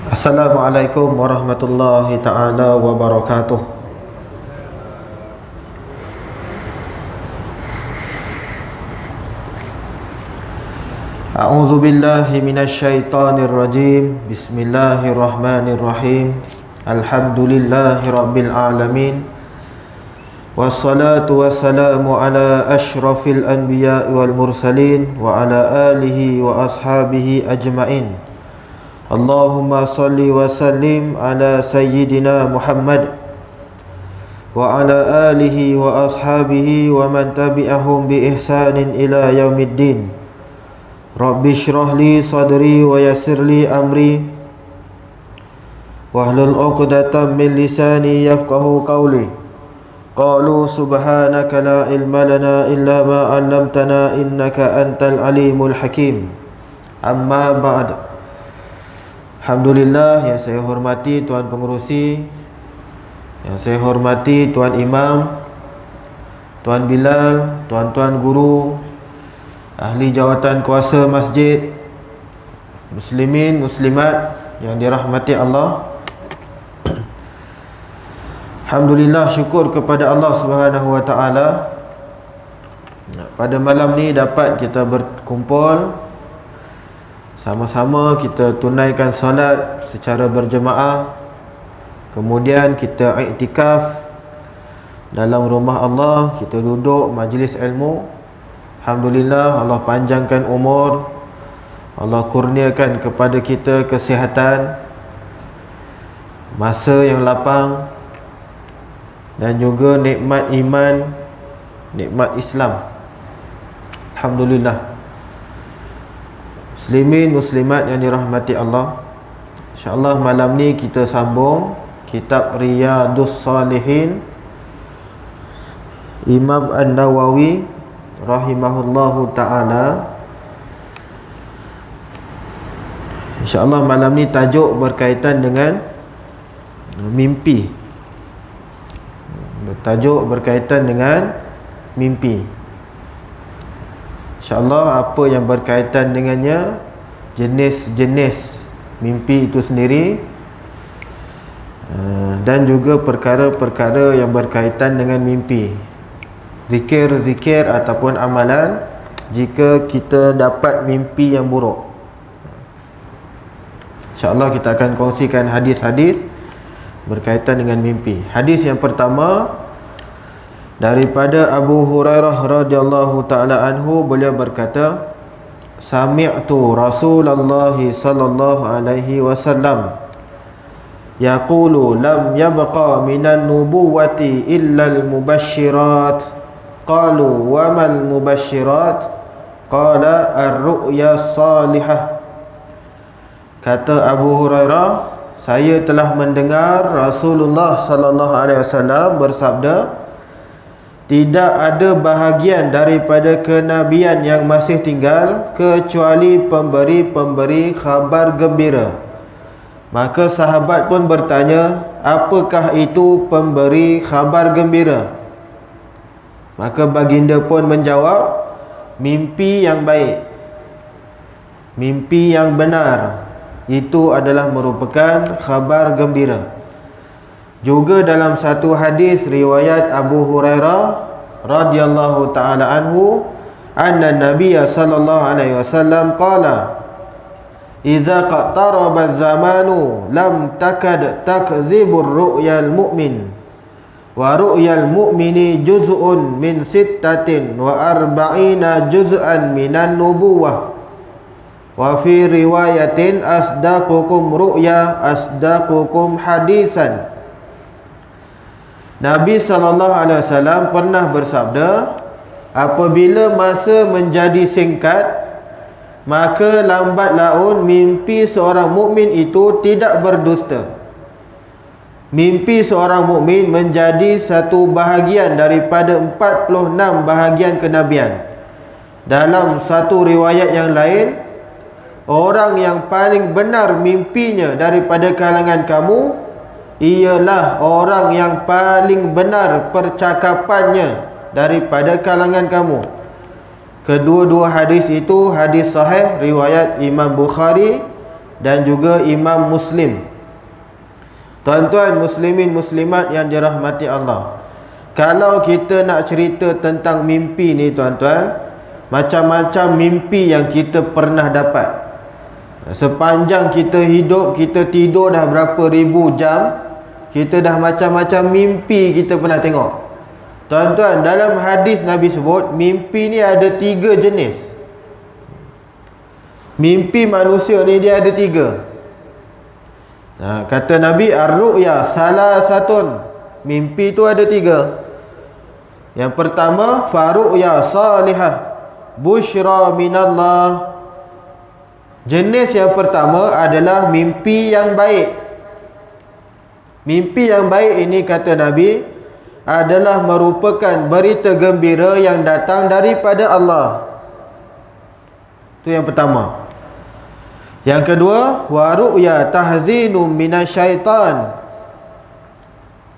Assalamualaikum warahmatullahi ta'ala wabarakatuh. A'udzu billahi minasyaitonir rajim. Bismillahirrahmanirrahim. Alhamdulillahi rabbil alamin. Wassalatu wassalamu ala asyrafil anbiya'i wal mursalin wa ala alihi wa ashabihi ajmain. Allahumma salli wa sallim ala sayyidina Muhammad wa ala alihi wa ashabihi wa man tabi'ahum bi ihsanin ila yaumiddin. Rabbi shrah li sadri wa yassir li amri wahlul 'uqdatam min lisani yafqahu qawli. Qalu subhanaka la ilma lana illa ma 'allamtana innaka antal alimul hakim. Amma ba'd. Alhamdulillah, yang saya hormati Tuan Pengerusi, yang saya hormati Tuan Imam, Tuan Bilal, Tuan-tuan guru, ahli jawatan kuasa masjid, muslimin, muslimat yang dirahmati Allah. Alhamdulillah, syukur kepada Allah Subhanahu wa taala. Pada malam ni dapat kita berkumpul, sama-sama kita tunaikan solat secara berjemaah. Kemudian kita iktikaf dalam rumah Allah, kita duduk majlis ilmu. Alhamdulillah, Allah panjangkan umur, Allah kurniakan kepada kita kesihatan, masa yang lapang, dan juga nikmat iman, nikmat Islam. Alhamdulillah. Muslimin, muslimat yang dirahmati Allah, InsyaAllah malam ni kita sambung kitab Riyadhus Salihin Imam An-Nawawi rahimahullahu ta'ala. InsyaAllah malam ni tajuk berkaitan dengan mimpi. Tajuk berkaitan dengan mimpi. InsyaAllah apa yang berkaitan dengannya, jenis-jenis mimpi itu sendiri, dan juga perkara-perkara yang berkaitan dengan mimpi, zikir-zikir ataupun amalan jika kita dapat mimpi yang buruk. InsyaAllah kita akan kongsikan hadis-hadis berkaitan dengan mimpi. Hadis yang pertama daripada Abu Hurairah radhiyallahu ta'ala anhu, beliau berkata, sami'tu Rasulullah sallallahu alaihi wasallam yaqulu lam yabqa minan nubuwati illa al-mubasysyirat. Qalu wa mal mubasysyirat? Qala ar-ru'ya salihah. Kata Abu Hurairah, saya telah mendengar Rasulullah sallallahu alaihi wasallam bersabda, tidak ada bahagian daripada kenabian yang masih tinggal kecuali pemberi-pemberi khabar gembira. Maka sahabat pun bertanya, apakah itu pemberi khabar gembira? Maka baginda pun menjawab, mimpi yang baik, mimpi yang benar, itu adalah merupakan khabar gembira. Juga dalam satu hadis riwayat Abu Hurairah radhiyallahu ta'ala anhu, anna Nabiya sallallahu alaihi wasallam qala, idza qattaraba az-zamanu lam takad takzibur ru'yal mu'min wa ru'yal mu'mini juz'un min sittatin wa arba'ina juz'an minan nubuwah wa fi riwayatin asdaqukum ru'ya asdaqukum hadisan. Nabi SAW pernah bersabda, apabila masa menjadi singkat, maka lambat laun mimpi seorang mukmin itu tidak berdusta. Mimpi seorang mukmin menjadi satu bahagian daripada 46 bahagian kenabian. Dalam satu riwayat yang lain, orang yang paling benar mimpinya daripada kalangan kamu ialah orang yang paling benar percakapannya daripada kalangan kamu. Kedua-dua hadis itu hadis sahih riwayat Imam Bukhari dan juga Imam Muslim. Tuan-tuan muslimin muslimat yang dirahmati Allah, kalau kita nak cerita tentang mimpi ni tuan-tuan, macam-macam mimpi yang kita pernah dapat. Sepanjang kita hidup, kita tidur dah berapa ribu jam, kita dah macam-macam mimpi kita pernah tengok. Tuan-tuan, dalam hadis Nabi sebut, mimpi ni ada 3 jenis. Mimpi manusia ni dia ada 3. Kata Nabi, ar-ru'ya salasatun. Mimpi tu ada 3. Yang pertama, faru'ya salihah, busyra minallah. Jenis yang pertama adalah mimpi yang baik. Mimpi yang baik ini, kata Nabi, adalah merupakan berita gembira yang datang daripada Allah. Itu yang pertama. Yang kedua, wa ru'ya tahzinu minasyaitan.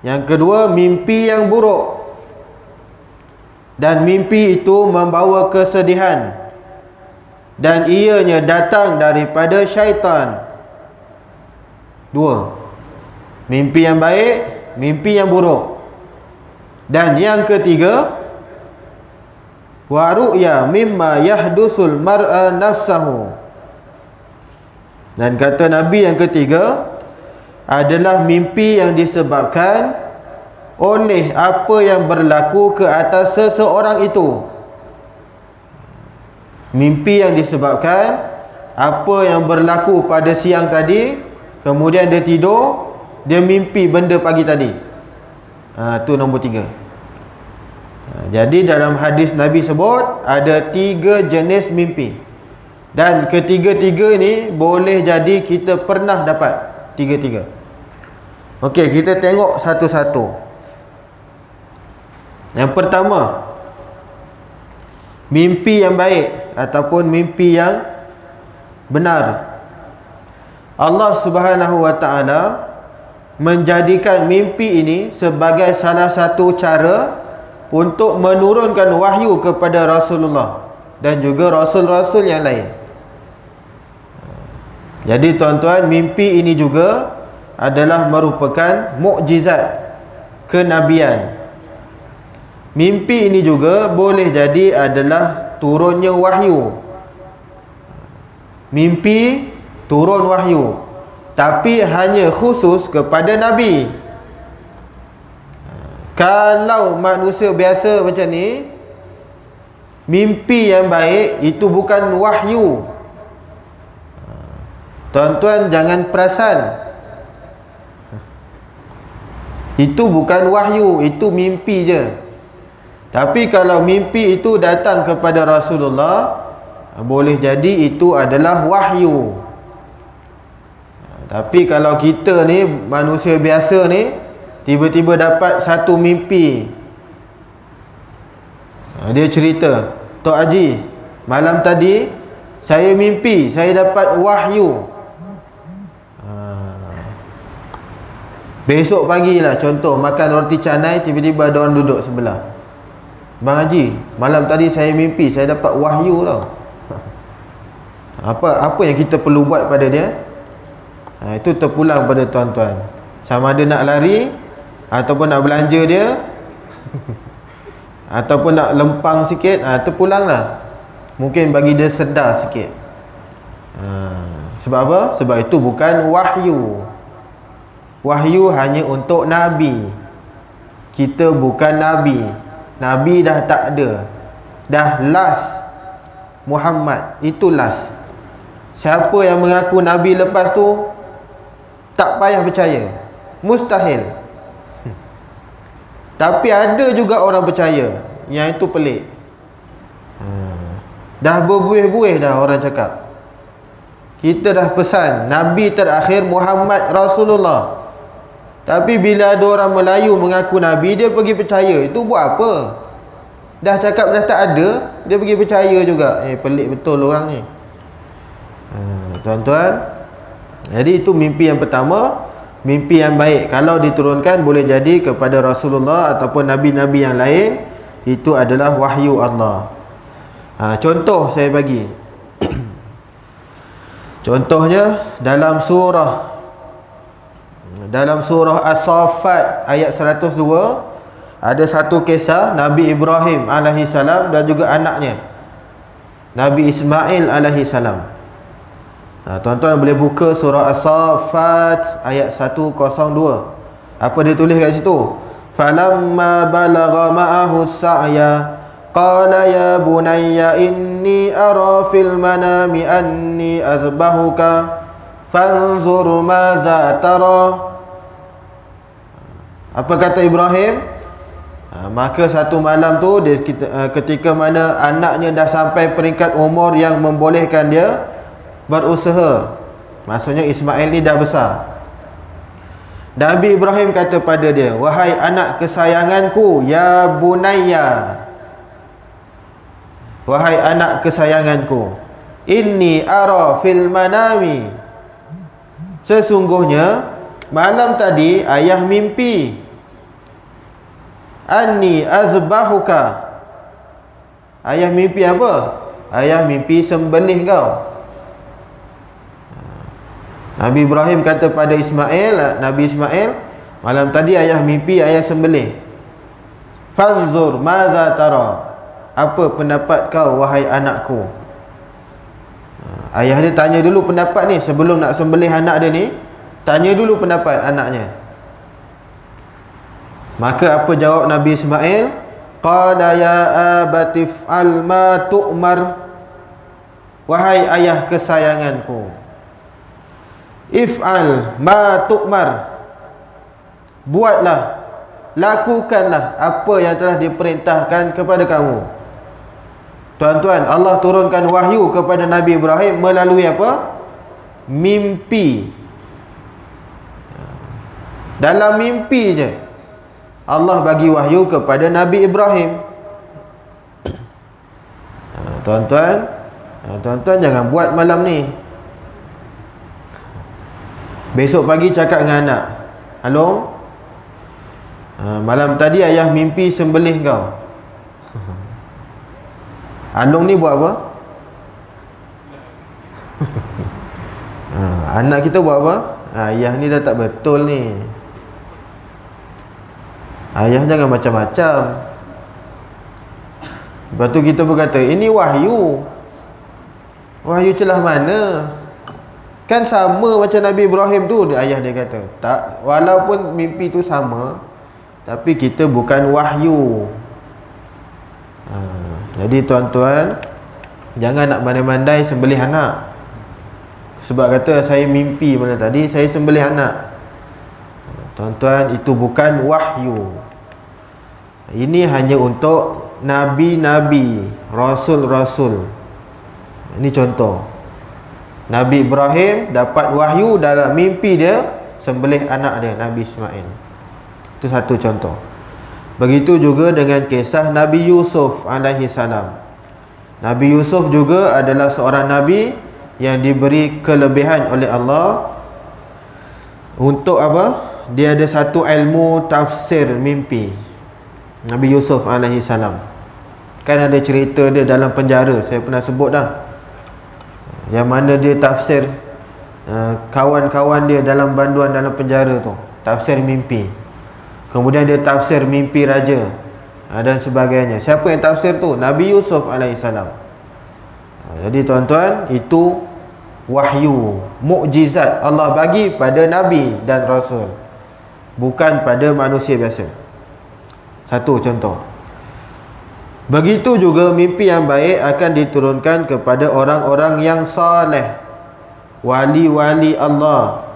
Yang kedua, mimpi yang buruk, dan mimpi itu membawa kesedihan, dan ianya datang daripada syaitan. 2. Mimpi yang baik, mimpi yang buruk. Dan yang ketiga, wa ru'ya mimma yahdusul mar'a nafsahu. Dan kata Nabi yang ketiga adalah mimpi yang disebabkan oleh apa yang berlaku ke atas seseorang itu. Mimpi yang disebabkan apa yang berlaku pada siang tadi, kemudian dia tidur, dia mimpi benda pagi tadi. Itu nombor 3. Jadi dalam hadis Nabi sebut ada 3 jenis mimpi. Dan ketiga-tiga ni boleh jadi kita pernah dapat 3-3. Okey, kita tengok satu-satu. Yang pertama, mimpi yang baik ataupun mimpi yang benar. Allah Subhanahu wa taala menjadikan mimpi ini sebagai salah satu cara untuk menurunkan wahyu kepada Rasulullah dan juga rasul-rasul yang lain. Jadi tuan-tuan, mimpi ini juga adalah merupakan mukjizat kenabian. Mimpi ini juga boleh jadi adalah turunnya wahyu. Mimpi turun wahyu, tapi hanya khusus kepada Nabi. Kalau manusia biasa macam ni, mimpi yang baik itu bukan wahyu. Tuan-tuan jangan perasan, itu bukan wahyu, itu mimpi je. Tapi kalau mimpi itu datang kepada Rasulullah, boleh jadi itu adalah wahyu. Tapi kalau kita ni manusia biasa ni, tiba-tiba dapat satu mimpi, dia cerita, Tok Haji, malam tadi saya mimpi saya dapat wahyu. Besok pagi lah, contoh makan roti canai, tiba-tiba ada orang duduk sebelah, Bang Haji, malam tadi saya mimpi saya dapat wahyu tau. Apa yang kita perlu buat pada dia? Itu terpulang pada tuan-tuan. Sama ada nak lari, ataupun nak belanja dia, ataupun nak lempang sikit, terpulang lah. Mungkin bagi dia sedar sikit. Sebab apa? Sebab itu bukan wahyu. Wahyu hanya untuk Nabi. Kita bukan Nabi. Nabi dah tak ada. Dah last. Muhammad itu last. Siapa yang mengaku Nabi lepas tu, tak payah percaya. Mustahil. Tapi ada juga orang percaya. Yang itu pelik. Dah berbuih-buih dah orang cakap. Kita dah pesan Nabi terakhir Muhammad Rasulullah. Tapi bila ada orang Melayu mengaku Nabi, dia pergi percaya. Itu buat apa? Dah cakap dah tak ada, dia pergi percaya juga. Pelik betul orang ni. Tuan-tuan, jadi itu mimpi yang pertama. Mimpi yang baik, kalau diturunkan boleh jadi kepada Rasulullah ataupun Nabi-Nabi yang lain, itu adalah wahyu Allah. Contoh saya bagi. Contohnya dalam surah As-Saffat ayat 102 ada satu kisah Nabi Ibrahim alaihi salam dan juga anaknya Nabi Ismail alaihi salam. Tuan-tuan boleh buka surah As-Saffat ayat 102. Apa dia tulis kat situ? Falamma balagha ma'ahu as-sa'ya qala ya bunayya inni ara fil manami anni azbahuka fanzur madza tara. Apa kata Ibrahim? Maka satu malam tu dia, ketika mana anaknya dah sampai peringkat umur yang membolehkan dia berusaha, maksudnya Ismail ni dah besar, Nabi Ibrahim kata pada dia, wahai anak kesayanganku, ya bunayya, wahai anak kesayanganku, inni ara fil manami, sesungguhnya malam tadi ayah mimpi, anni azbahuka, ayah mimpi apa? Ayah mimpi sembelih kau. Nabi Ibrahim kata pada Nabi Ismail, malam tadi ayah mimpi ayah sembelih. Fanzur maza tara, apa pendapat kau wahai anakku? Ayah dia tanya dulu pendapat ni sebelum nak sembelih anak dia ni. Tanya dulu pendapat anaknya. Maka apa jawab Nabi Ismail? Qala ya abati f'al ma tu'mar, wahai ayah kesayanganku, if'al ma tu'mar, buatlah, lakukanlah apa yang telah diperintahkan kepada kamu. Tuan-tuan, Allah turunkan wahyu kepada Nabi Ibrahim melalui apa? Mimpi. Dalam mimpi je Allah bagi wahyu kepada Nabi Ibrahim. Tuan-tuan jangan buat malam ni. Besok pagi cakap dengan anak, halo, malam tadi ayah mimpi sembelih kau. Along ni buat apa? Anak kita buat apa? Ayah ni dah tak betul ni. Ayah jangan macam-macam. Lepas tu kita berkata, ini wahyu. Wahyu celah mana? Kan sama macam Nabi Ibrahim tu, ayah dia kata. Tak, walaupun mimpi tu sama, tapi kita bukan wahyu. Jadi tuan-tuan, jangan nak mandai-mandai sembelih anak. Sebab kata saya mimpi malam tadi, saya sembelih anak. Tuan-tuan, itu bukan wahyu. Ini hanya untuk nabi-nabi, rasul-rasul. Ini contoh. Nabi Ibrahim dapat wahyu dalam mimpi dia sembelih anak dia, Nabi Ismail. Itu satu contoh. Begitu juga dengan kisah Nabi Yusuf alaihi salam. Nabi Yusuf juga adalah seorang nabi yang diberi kelebihan oleh Allah untuk apa? Dia ada satu ilmu tafsir mimpi. Nabi Yusuf alaihi salam. Kan ada cerita dia dalam penjara, saya pernah sebut dah. Yang mana dia tafsir kawan-kawan dia dalam banduan dalam penjara tu, tafsir mimpi. Kemudian dia tafsir mimpi raja dan sebagainya. Siapa yang tafsir tu? Nabi Yusuf AS. Jadi tuan-tuan, itu wahyu, mukjizat Allah bagi pada Nabi dan Rasul, bukan pada manusia biasa. Satu contoh. Begitu juga mimpi yang baik akan diturunkan kepada orang-orang yang saleh, wali-wali Allah.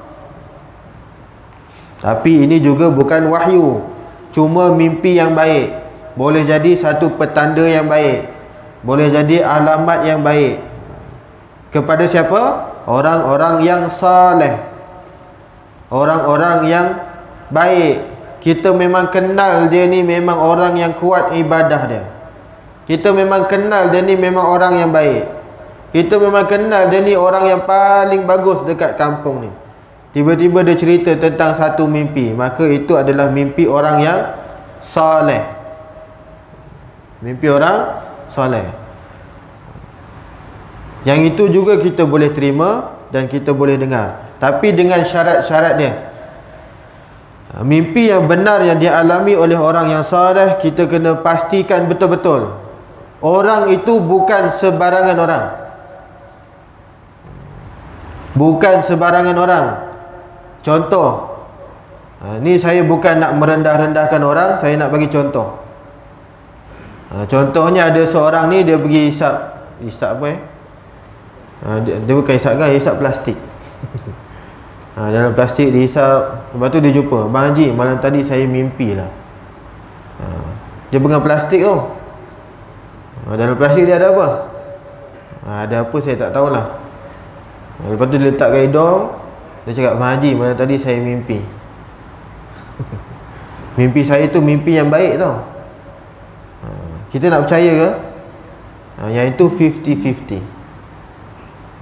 Tapi ini juga bukan wahyu, cuma mimpi yang baik. Boleh jadi satu petanda yang baik, boleh jadi alamat yang baik. Kepada siapa? Orang-orang yang saleh, orang-orang yang baik. Kita memang kenal dia ni memang orang yang kuat ibadah dia. Kita memang kenal dia ni memang orang yang baik. Kita memang kenal dia ni orang yang paling bagus dekat kampung ni. Tiba-tiba dia cerita tentang satu mimpi, maka itu adalah mimpi orang yang soleh. Mimpi orang soleh. Yang itu juga kita boleh terima dan kita boleh dengar, tapi dengan syarat-syarat dia. Mimpi yang benar yang dialami oleh orang yang saleh, kita kena pastikan betul-betul orang itu bukan sebarangan orang. Bukan sebarangan orang. Contoh, ni saya bukan nak merendah-rendahkan orang, saya nak bagi contoh. Contohnya ada seorang ni, dia pergi hisap apa dia bukan hisap kan, hisap plastik. Dalam plastik dihisap, lepas tu dia jumpa, "Bang Haji, malam tadi saya mimpi lah." Dia pegang plastik tu. Dalam plastik dia ada apa? Ada apa saya tak tahulah. Lepas tu dia letak kat hidung. Dia cakap, "Bang Haji, malam tadi saya mimpi." Mimpi saya tu mimpi yang baik tau. Kita nak percaya ke? Yang itu 50-50.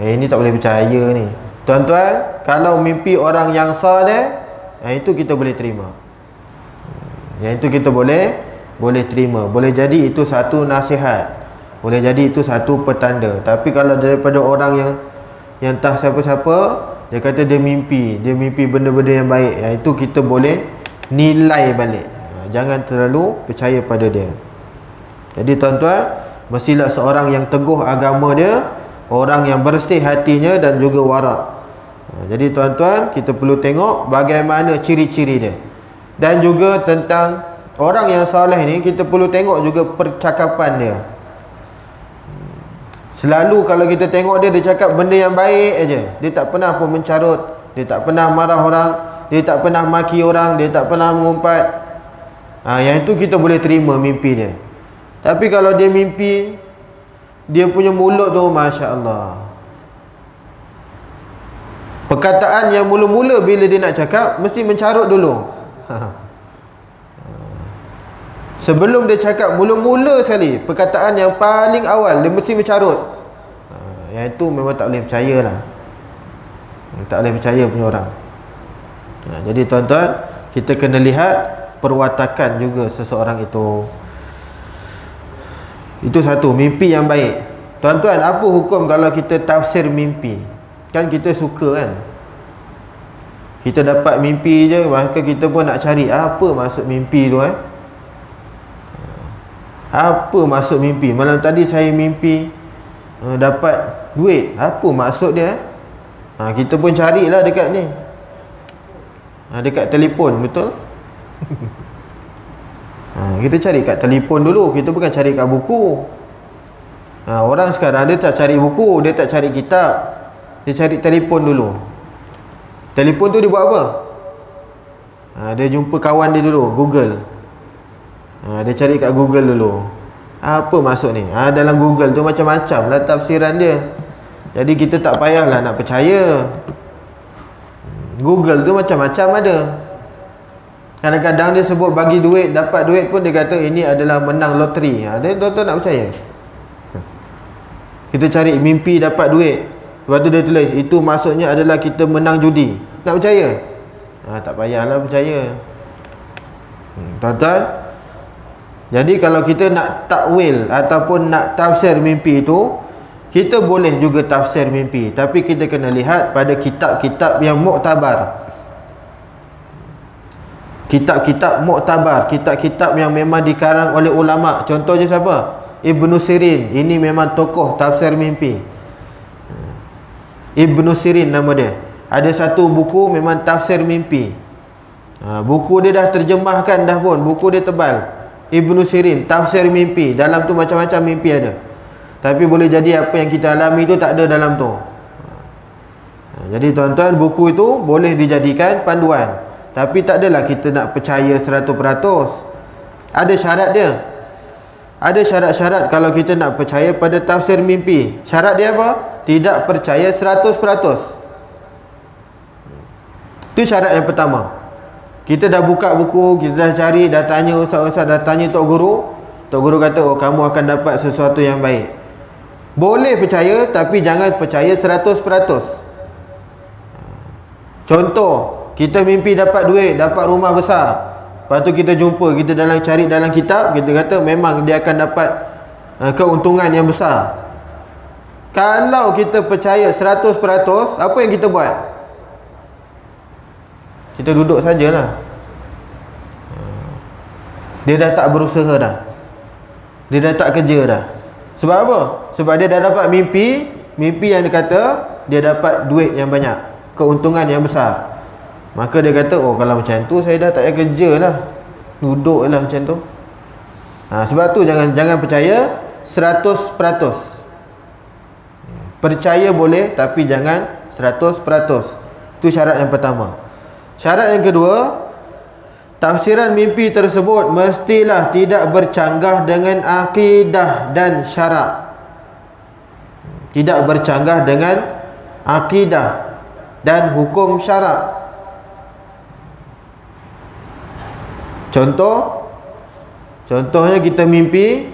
Ini tak boleh percaya ni. Tuan-tuan, kalau mimpi orang yang saleh, yang itu kita boleh terima. Yang itu kita boleh terima. Boleh jadi itu satu nasihat, boleh jadi itu satu petanda. Tapi kalau daripada orang yang entah siapa-siapa, dia kata dia mimpi benda-benda yang baik, yang itu kita boleh nilai balik. Jangan terlalu percaya pada dia. Jadi tuan-tuan, mestilah seorang yang teguh agama dia, orang yang bersih hatinya dan juga warak. Jadi tuan-tuan, kita perlu tengok bagaimana ciri-ciri dia. Dan juga tentang orang yang soleh ni, kita perlu tengok juga percakapan dia. Selalu kalau kita tengok dia cakap benda yang baik aja. Dia tak pernah pun mencarut, dia tak pernah marah orang, dia tak pernah maki orang, dia tak pernah mengumpat. Yang itu kita boleh terima mimpi dia. Tapi kalau dia mimpi, dia punya mulut tu, Masya Allah, perkataan yang mula-mula bila dia nak cakap, mesti mencarut dulu. Sebelum dia cakap, mula-mula sekali, perkataan yang paling awal, dia mesti mencarut. Yang itu memang tak boleh percaya lah. Tak boleh percaya punya orang. Jadi tuan-tuan, kita kena lihat perwatakan juga seseorang itu. Itu satu, mimpi yang baik. Tuan-tuan, apa hukum kalau kita tafsir mimpi? Kan kita suka kan, kita dapat mimpi je, maka kita pun nak cari apa maksud mimpi tu. Apa maksud mimpi? Malam tadi saya mimpi dapat duit. Apa maksud dia? Kita pun carilah dekat ni, dekat telefon, betul? Kita cari kat telefon dulu. Kita bukan cari kat buku. Orang sekarang dia tak cari buku, dia tak cari kitab, dia cari telefon dulu. Telefon tu dia buat apa? Dia jumpa kawan dia dulu, Google. Dia cari kat Google dulu, apa maksud ni? Dalam Google tu macam-macam lah tafsiran dia. Jadi kita tak payahlah nak percaya. Google tu macam-macam ada. Kadang-kadang dia sebut bagi duit, dapat duit pun dia kata ini adalah menang loteri. Dia tuan-tuan nak percaya? Kita cari mimpi dapat duit, lepas tu dia tulis itu maksudnya adalah kita menang judi. Nak percaya? Tak payahlah percaya. Tuan-tuan, jadi kalau kita nak takwil ataupun nak tafsir mimpi itu, kita boleh juga tafsir mimpi, tapi kita kena lihat pada kitab-kitab yang muktabar. Kitab-kitab muktabar, kitab-kitab yang memang dikarang oleh ulama. Contohnya siapa? Ibnu Sirin. Ini memang tokoh tafsir mimpi. Ibnu Sirin nama dia. Ada satu buku memang tafsir mimpi. Buku dia dah terjemahkan dah pun, buku dia tebal. Ibnu Sirin, tafsir mimpi. Dalam tu macam-macam mimpi ada. Tapi boleh jadi apa yang kita alami tu tak ada dalam tu. Jadi tuan-tuan, buku itu boleh dijadikan panduan. Tapi tak adalah kita nak percaya 100%. Ada syarat dia. Ada syarat-syarat kalau kita nak percaya pada tafsir mimpi. Syarat dia apa? Tidak percaya 100%. Itu syarat yang pertama. Kita dah buka buku, kita dah cari, dah tanya ustaz-ustaz, dah tanya tok guru. Tok guru kata, oh kamu akan dapat sesuatu yang baik. Boleh percaya, tapi jangan percaya 100%. Contoh, kita mimpi dapat duit, dapat rumah besar. Lepas tu kita jumpa, kita cari dalam kitab, kita kata memang dia akan dapat keuntungan yang besar. Kalau kita percaya 100%, apa yang kita buat? Kita duduk sajalah. Dia dah tak berusaha dah. Dia dah tak kerja dah. Sebab apa? Sebab dia dah dapat mimpi yang dia kata dia dapat duit yang banyak, keuntungan yang besar. Maka dia kata, oh kalau macam tu saya dah tak payah kerja lah, duduk lah macam tu. Sebab tu jangan percaya 100%. Percaya boleh, tapi jangan 100%. Itu syarat yang pertama. Syarat yang kedua, tafsiran mimpi tersebut mestilah tidak bercanggah dengan akidah dan syarak. Tidak bercanggah dengan akidah dan hukum syarak. Contohnya kita mimpi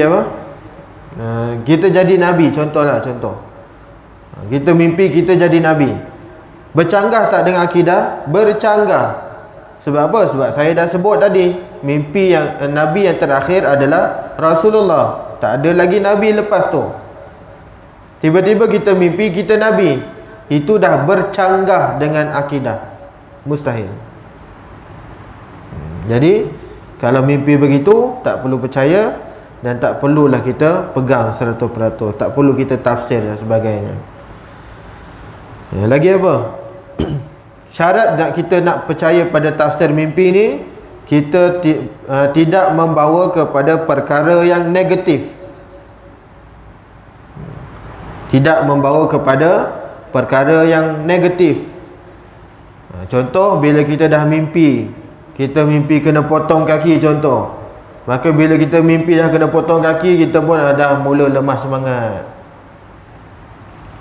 apa? Kita jadi nabi, contoh. Kita mimpi kita jadi nabi. Bercanggah tak dengan akidah? Bercanggah. Sebab apa? Sebab saya dah sebut tadi, mimpi yang nabi yang terakhir adalah Rasulullah. Tak ada lagi nabi lepas tu. Tiba-tiba kita mimpi kita nabi. Itu dah bercanggah dengan akidah. Mustahil. Jadi kalau mimpi begitu, tak perlu percaya dan tak perlulah kita pegang 100%. Tak perlu kita tafsir dan sebagainya. Lagi apa? Syarat kita nak percaya pada tafsir mimpi ni, kita tidak membawa kepada perkara yang negatif. Tidak membawa kepada perkara yang negatif. Contoh, bila kita dah mimpi, kita mimpi kena potong kaki contoh. Maka bila kita mimpi dah kena potong kaki, kita pun dah mula lemah semangat.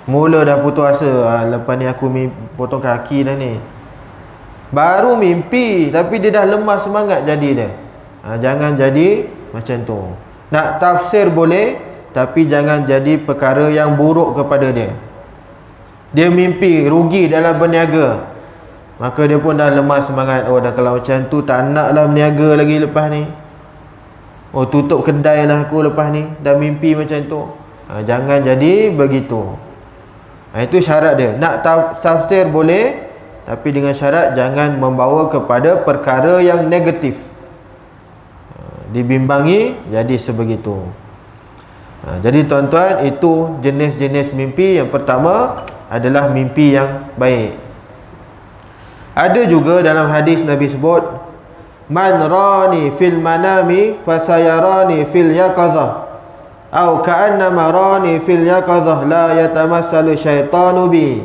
Mula dah putus asa. Lepas ni aku potong kaki dah ni. Baru mimpi, tapi dia dah lemah semangat jadi dia. Jangan jadi macam tu. Nak tafsir boleh, tapi jangan jadi perkara yang buruk kepada dia. Dia mimpi rugi dalam berniaga, maka dia pun dah lemah semangat. Oh dah kalau macam tu tak naklah berniaga lagi lepas ni. Oh tutup kedai lah aku lepas ni. Dah mimpi macam tu. Jangan jadi begitu. Itu syarat dia. Nak tafsir boleh, tapi dengan syarat jangan membawa kepada perkara yang negatif. Dibimbangi jadi sebegitu. Jadi tuan-tuan, itu jenis-jenis mimpi. Yang pertama adalah mimpi yang baik. Ada juga dalam hadis Nabi sebut, man rani fil manami fasayarani fil yaqazah au ka'annama rani fil yaqazah la yatamassalu syaitanu bi.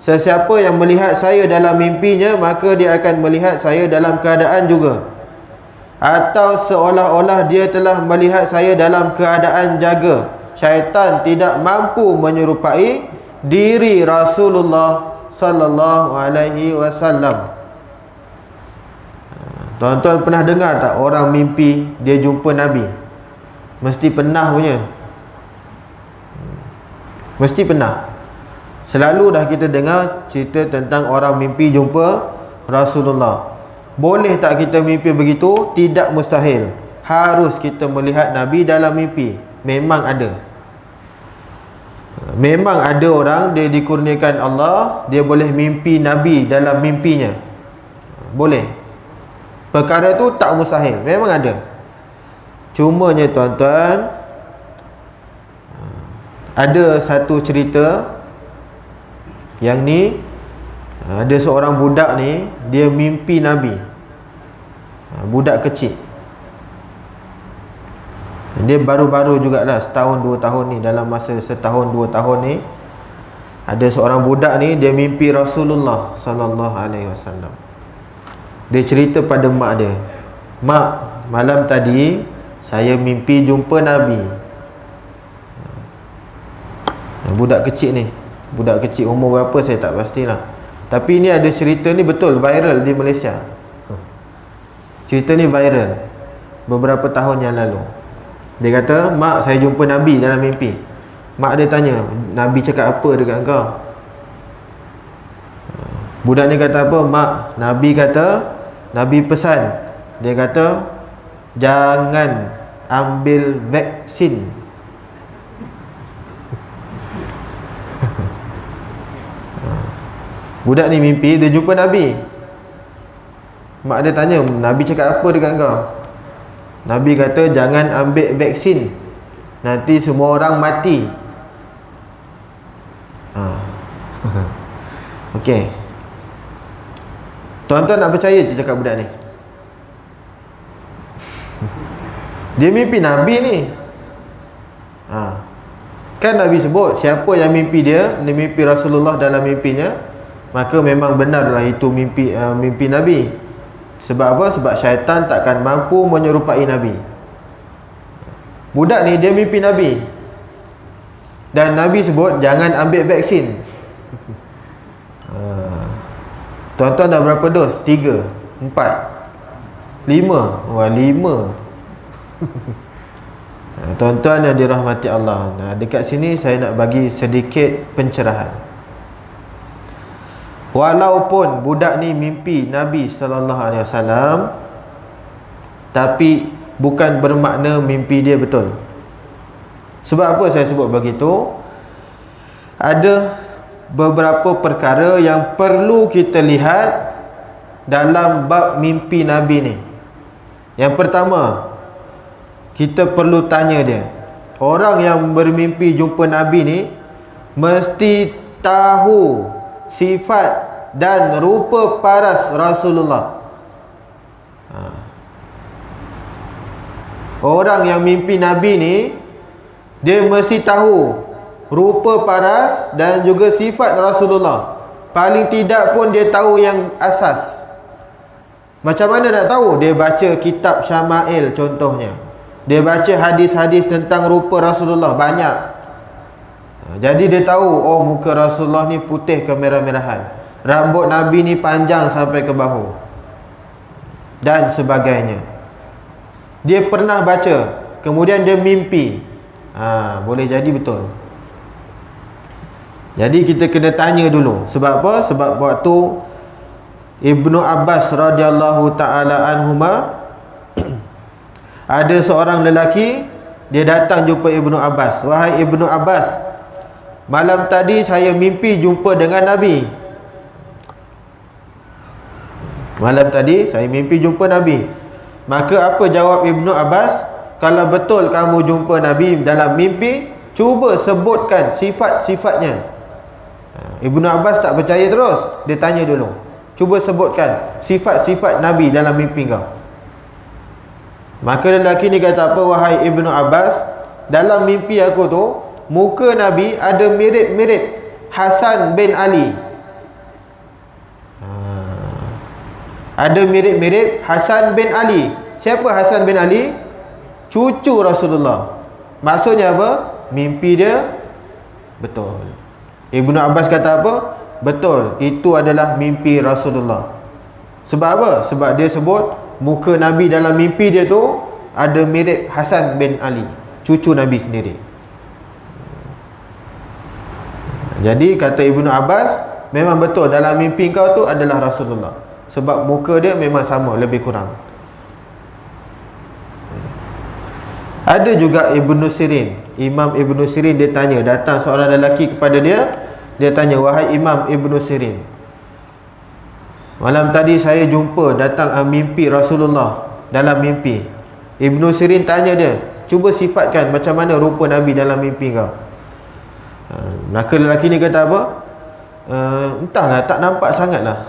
Sesiapa yang melihat saya dalam mimpinya, maka dia akan melihat saya dalam keadaan juga, atau seolah-olah dia telah melihat saya dalam keadaan jaga. Syaitan tidak mampu menyerupai diri Rasulullah sallallahu alaihi wasallam. Tuan-tuan pernah dengar tak orang mimpi dia jumpa Nabi? Mesti pernah punya. Mesti pernah. Selalu dah kita dengar cerita tentang orang mimpi jumpa Rasulullah. Boleh tak kita mimpi begitu? Tidak mustahil. Harus kita melihat Nabi dalam mimpi. Memang ada. Memang ada orang dia dikurniakan Allah, dia boleh mimpi Nabi dalam mimpinya. Boleh. Perkara tu tak mustahil. Memang ada. Cumanya tuan-tuan, ada satu cerita yang ni, ada seorang budak ni, dia mimpi Nabi. Budak kecil. Dia baru-baru jugalah, setahun 2 tahun ni. Dalam masa setahun 2 tahun ni, ada seorang budak ni, dia mimpi Rasulullah sallallahu alaihi wasallam. Dia cerita pada mak dia, mak, malam tadi saya mimpi jumpa Nabi. Budak kecil ni, budak kecil umur berapa saya tak pastilah. Tapi ni ada cerita ni betul viral di Malaysia. Cerita ni viral beberapa tahun yang lalu. Dia kata, mak, saya jumpa Nabi dalam mimpi. Mak dia tanya, Nabi cakap apa dekat engkau? Budak ni kata apa? Mak, Nabi kata, Nabi pesan, dia kata, jangan ambil vaksin. Budak ni mimpi dia jumpa Nabi. Mak dia tanya, Nabi cakap apa dekat kau? Nabi kata, jangan ambil vaksin, nanti semua orang mati. Okey. Tuan-tuan nak percaya je cakap budak ni? Dia mimpi Nabi ni. Kan Nabi sebut, siapa yang mimpi dia mimpi Rasulullah dalam mimpinya, maka memang benarlah itu mimpi Nabi. Sebab apa? Sebab syaitan takkan mampu menyerupai Nabi. Budak ni dia mimpi Nabi, dan Nabi sebut jangan ambil vaksin. Tuan-tuan dah berapa dos? 3, 4, 5. Wah, 5. Tuan-tuan yang dirahmati Allah, dekat sini saya nak bagi sedikit pencerahan. Walaupun budak ni mimpi Nabi SAW, tapi bukan bermakna mimpi dia betul. Sebab apa saya sebut begitu? Ada beberapa perkara yang perlu kita lihat dalam bab mimpi Nabi ni. Yang pertama, kita perlu tanya dia, orang yang bermimpi jumpa Nabi ni mesti tahu sifat dan rupa paras Rasulullah. Orang yang mimpi Nabi ni, dia mesti tahu rupa paras dan juga sifat Rasulullah. Paling tidak pun dia tahu yang asas. Macam mana nak tahu? Dia baca kitab Syama'il contohnya. Dia baca hadis-hadis tentang rupa Rasulullah banyak. Jadi dia tahu, oh muka Rasulullah ni putih kemerah-merahan, rambut Nabi ni panjang sampai ke bahu, dan sebagainya. Dia pernah baca, kemudian dia mimpi. Boleh jadi betul. Jadi kita kena tanya dulu. Sebab apa? Sebab waktu Ibnu Abbas radhiyallahu ta'ala anhuma, ada seorang lelaki, dia datang jumpa Ibnu Abbas. Wahai Ibnu Abbas, malam tadi saya mimpi jumpa dengan Nabi. Malam tadi saya mimpi jumpa Nabi. Maka apa jawab Ibnu Abbas? Kalau betul kamu jumpa Nabi dalam mimpi, cuba sebutkan sifat-sifatnya. Ibnu Abbas tak percaya terus. Dia tanya dulu, cuba sebutkan sifat-sifat Nabi dalam mimpi kau. Maka lelaki ni kata apa? Wahai Ibnu Abbas, dalam mimpi aku tu, muka Nabi ada mirip-mirip Hasan bin Ali. Ada mirip-mirip Hasan bin Ali. Siapa Hasan bin Ali? Cucu Rasulullah. Maksudnya apa? Mimpi dia betul. Ibnu Abbas kata apa? Betul, itu adalah mimpi Rasulullah. Sebab apa? Sebab dia sebut muka Nabi dalam mimpi dia tu ada mirip Hasan bin Ali, cucu Nabi sendiri. Jadi kata Ibnu Abbas, memang betul dalam mimpi kau tu adalah Rasulullah. Sebab muka dia memang sama, lebih kurang. Ada juga Ibnu Sirin, Imam Ibnu Sirin, dia tanya, datang seorang lelaki kepada dia. Dia tanya, wahai Imam Ibnu Sirin, malam tadi saya jumpa datang mimpi Rasulullah dalam mimpi. Ibnu Sirin tanya dia, cuba sifatkan macam mana rupa Nabi dalam mimpi kau. Maka lelaki ni kata apa? Entahlah, tak nampak sangat lah.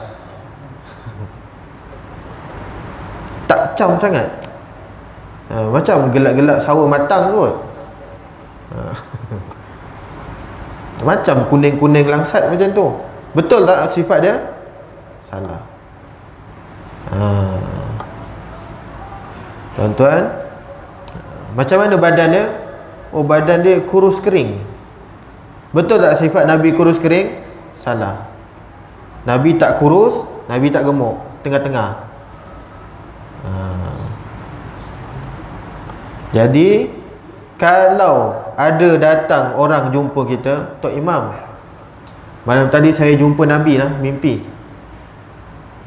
Tak cam sangat. Macam gelak-gelak sawo matang kot. Macam kuning-kuning langsat macam tu. Betul tak sifat dia? Salah. Tuan-tuan, macam mana badan dia? Oh, badan dia kurus kering. Betul tak sifat Nabi kurus kering? Salah. Nabi tak kurus, Nabi tak gemuk, tengah-tengah. Jadi kalau ada datang orang jumpa kita, Tok Imam, malam tadi saya jumpa Nabi lah, mimpi.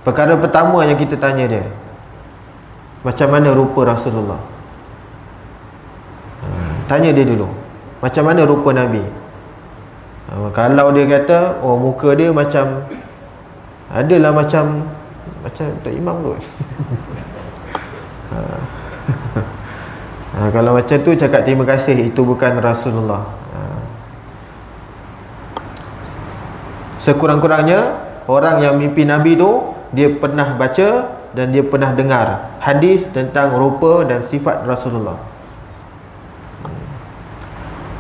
Perkara pertama yang kita tanya dia, macam mana rupa Rasulullah? Tanya dia dulu, macam mana rupa Nabi? Kalau dia kata, oh muka dia macam Adalah macam Tok Imam tu. Kalau macam tu cakap terima kasih, itu bukan Rasulullah. Sekurang-kurangnya orang yang mimpi Nabi tu, dia pernah baca dan dia pernah dengar hadis tentang rupa dan sifat Rasulullah.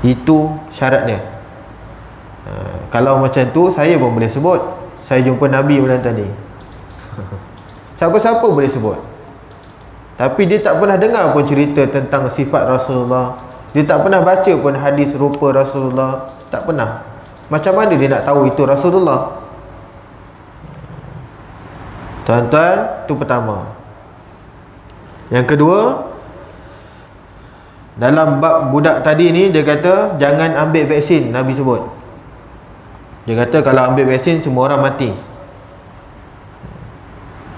Itu syaratnya. Kalau macam tu, saya pun boleh sebut saya jumpa Nabi malam tadi. Siapa-siapa boleh sebut. Tapi dia tak pernah dengar pun cerita tentang sifat Rasulullah. Dia tak pernah baca pun hadis rupa Rasulullah. Tak pernah. Macam mana dia nak tahu itu Rasulullah? Tuan-tuan, itu pertama. Yang kedua, dalam bab budak tadi ni, dia kata jangan ambil vaksin. Nabi sebut, dia kata kalau ambil vaksin semua orang mati.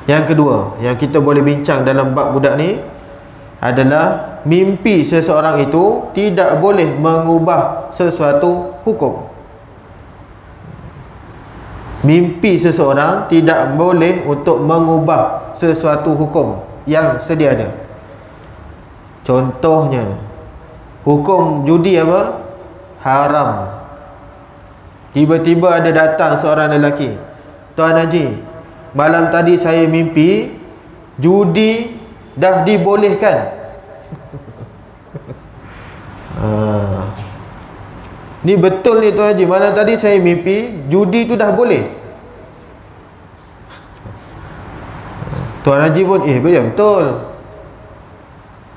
Yang kedua yang kita boleh bincang dalam bab budak ni adalah mimpi seseorang itu tidak boleh mengubah sesuatu hukum. Mimpi seseorang tidak boleh untuk mengubah sesuatu hukum yang sedia ada. Contohnya, hukum judi apa? Haram. Tiba-tiba ada datang seorang lelaki, Tuan Haji, malam tadi saya mimpi judi dah dibolehkan. Ni betul ni Tuan Haji, malam tadi saya mimpi judi tu dah boleh. Tuan Haji pun betul.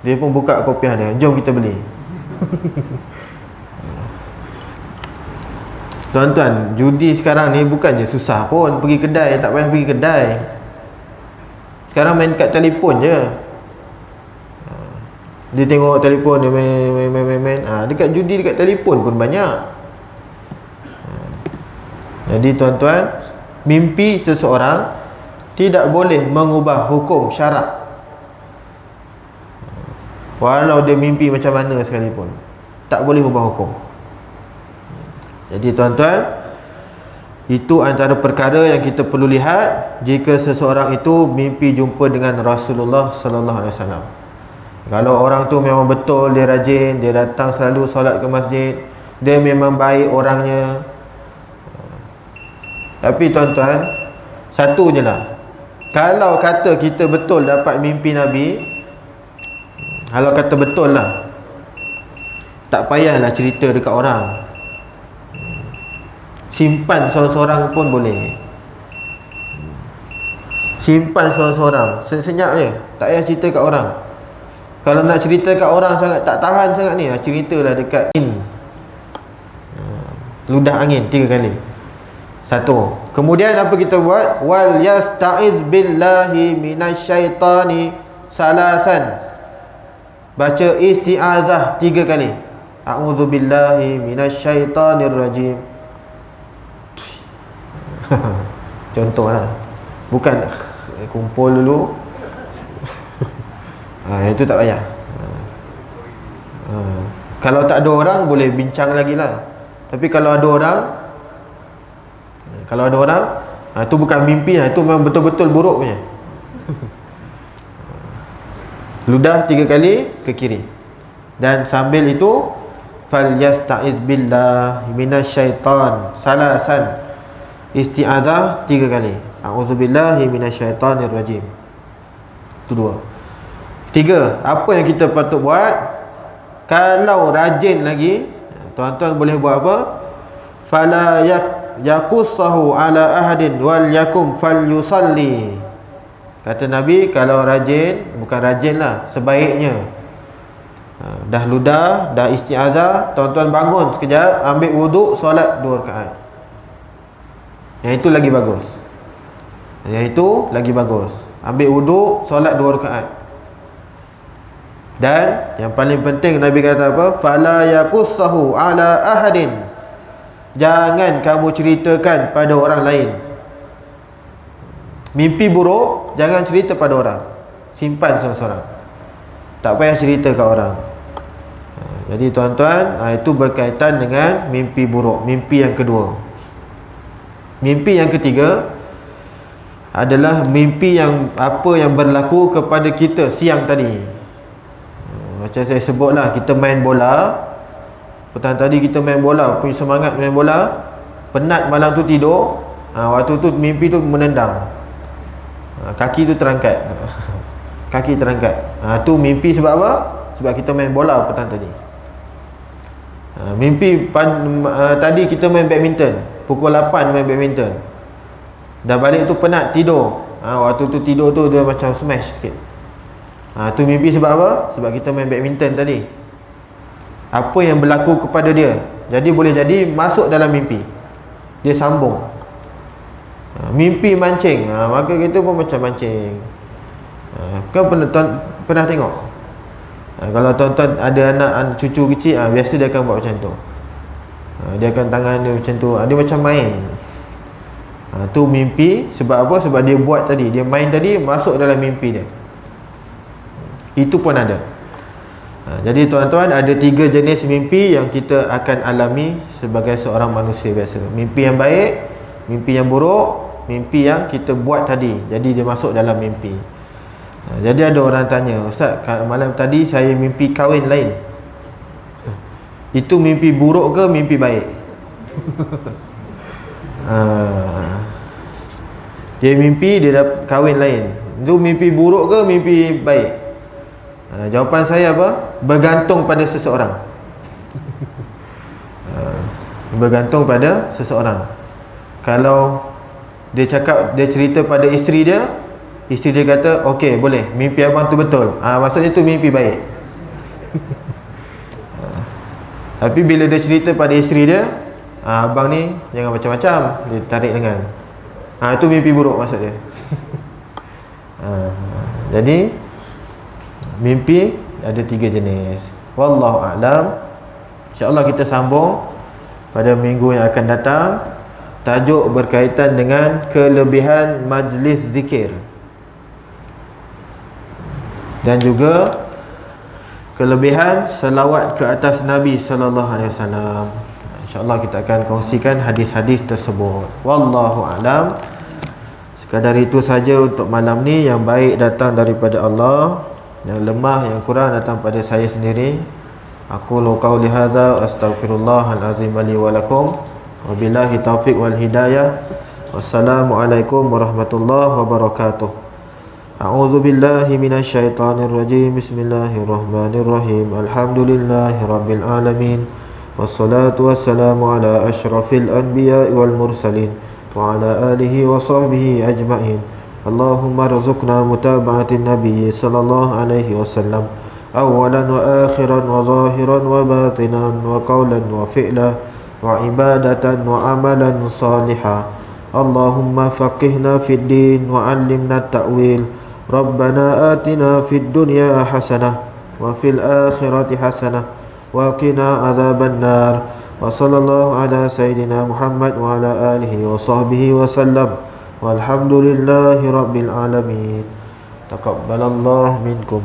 Dia pun buka kopiah dia, jom kita beli. Tuan-tuan, judi sekarang ni bukannya susah pun. Pergi kedai, tak payah pergi kedai. Sekarang main kat telefon je. Dia tengok telefon, dia main. Dekat judi dekat telefon pun banyak. Jadi tuan-tuan, mimpi seseorang tidak boleh mengubah hukum syarak. Walau dia mimpi macam mana sekalipun, tak boleh ubah hukum. Jadi tuan-tuan, itu antara perkara yang kita perlu lihat jika seseorang itu mimpi jumpa dengan Rasulullah sallallahu alaihi wasallam. Kalau orang tu memang betul, dia rajin, dia datang selalu solat ke masjid, dia memang baik orangnya. Tapi tuan-tuan, satu je lah, kalau kata kita betul dapat mimpi Nabi, kalau kata betul lah, tak payahlah cerita dekat orang. Simpan seorang-seorang pun boleh. Simpan seorang-seorang, senyap je, tak payah cerita kat orang. Kalau nak cerita kat orang sangat, tak tahan sangat ni, ceritalah dekat ludah angin 3 kali. Satu. Kemudian apa kita buat? Wal yasta'iz billahi minasyaitani salasan. Baca isti'azah 3 kali. A'udzubillahi minasyaitanir rajim. Contohlah. Bukan kumpul dulu. Itu tak payah. Kalau tak ada orang boleh bincang lagi lah. Tapi kalau ada orang, itu bukan mimpi lah, itu memang betul-betul buruk punya. Ludah 3 kali ke kiri. Dan sambil itu falyasta'iz billah minasyaitan salasan. Isti'azah 3 kali. A'udzubillahi minasyaitanir rajim. Itu 2. 3, apa yang kita patut buat? Kalau rajin lagi, tuan-tuan boleh buat apa? Fala yakussahu ala ahadin wal yakum falyusalli. Kata Nabi, kalau rajin, bukan rajin lah, sebaiknya dah ludah, dah isti'azah, tuan-tuan bangun sekejap, ambil wuduk, solat 2 rakaat. Yang itu lagi bagus. Ambil wuduk, solat 2 rakaat. Dan yang paling penting Nabi kata apa? Fala yakussahu ala ahadin. Jangan kamu ceritakan pada orang lain. Mimpi buruk jangan cerita pada orang. Simpan seorang-seorang. Tak payah cerita kat orang. Jadi tuan-tuan, itu berkaitan dengan mimpi buruk. Mimpi yang kedua. Mimpi yang ketiga, adalah mimpi yang apa yang berlaku kepada kita siang tadi. Macam saya sebutlah, kita main bola. Petang tadi kita main bola, punya semangat main bola. Penat malam tu tidur. Waktu tu mimpi tu menendang. Kaki tu terangkat. Kaki terangkat. Tu mimpi sebab apa? Sebab kita main bola petang tadi. Mimpi tadi kita main badminton. Pukul 8 main badminton. Dah balik tu penat tidur. Waktu tu tidur tu dia macam smash sikit. Tu mimpi sebab apa? Sebab kita main badminton tadi. Apa yang berlaku kepada dia, jadi boleh jadi masuk dalam mimpi. Dia sambung. Mimpi mancing, maka kita pun macam mancing. Kau pernah tengok? Kalau tuan-tuan ada anak cucu kecil, biasa dia akan buat macam tu. Dia akan tangan dia macam tu, dia macam main. Tu mimpi. Sebab apa? Sebab dia buat tadi, dia main tadi, masuk dalam mimpi dia. Itu pun ada. Jadi tuan-tuan, ada 3 jenis mimpi yang kita akan alami sebagai seorang manusia biasa. Mimpi yang baik, mimpi yang buruk, mimpi yang kita buat tadi, jadi dia masuk dalam mimpi. Jadi ada orang tanya, Ustaz, malam tadi saya mimpi kahwin lain. Itu mimpi buruk ke mimpi baik? Dia mimpi dia dah kahwin lain. Itu mimpi buruk ke mimpi baik? Jawapan saya apa? Bergantung pada seseorang. Bergantung pada seseorang. Kalau dia cakap, dia cerita pada isteri dia, isteri dia kata, okey boleh, mimpi abang tu betul, maksudnya tu mimpi baik. Tapi bila dia cerita pada isteri dia, abang ni jangan macam-macam, dia tarik dengan, itu mimpi buruk maksud dia. Jadi mimpi ada 3 jenis. Wallahu a'lam. InsyaAllah kita sambung pada minggu yang akan datang. Tajuk berkaitan dengan kelebihan majlis zikir dan juga kelebihan selawat ke atas Nabi sallallahu alaihi wasallam. InsyaAllah kita akan kongsikan hadis-hadis tersebut. Wallahu a'lam. Sekadar itu saja untuk malam ni. Yang baik datang daripada Allah, yang lemah, yang kurang datang pada saya sendiri. Aku qauli hadza astaghfirullahal azim li wa lakum. Wabillahi taufiq wal hidayah. Wassalamualaikum warahmatullahi wabarakatuh. A'udzu billahi minasyaitonir rajim. Bismillahirrahmanirrahim. Alhamdulillahi rabbil alamin. Wassalatu wassalamu ala asyrafil anbiya'i wal mursalin wa ala alihi wa sahbihi ajma'in. Allahumma rzuqna mutaba'atin nabiy sallallahu alaihi wasallam awalan wa akhiran wa zahiran wa batinan wa qawlan wa fi'lan wa ibadatan wa amalan salihah. Allahumma faqihna fid din wa 'allimna at-ta'wil. Rabbana atina fid dunya hasanah wa fil akhirati hasanah wa qina adzaban nar. Wa sallallahu ala sayyidina Muhammad wa ala alihi wa sahbihi wa sallam. Walhamdulillahi rabbil alamin. Taqabbalallahu minkum.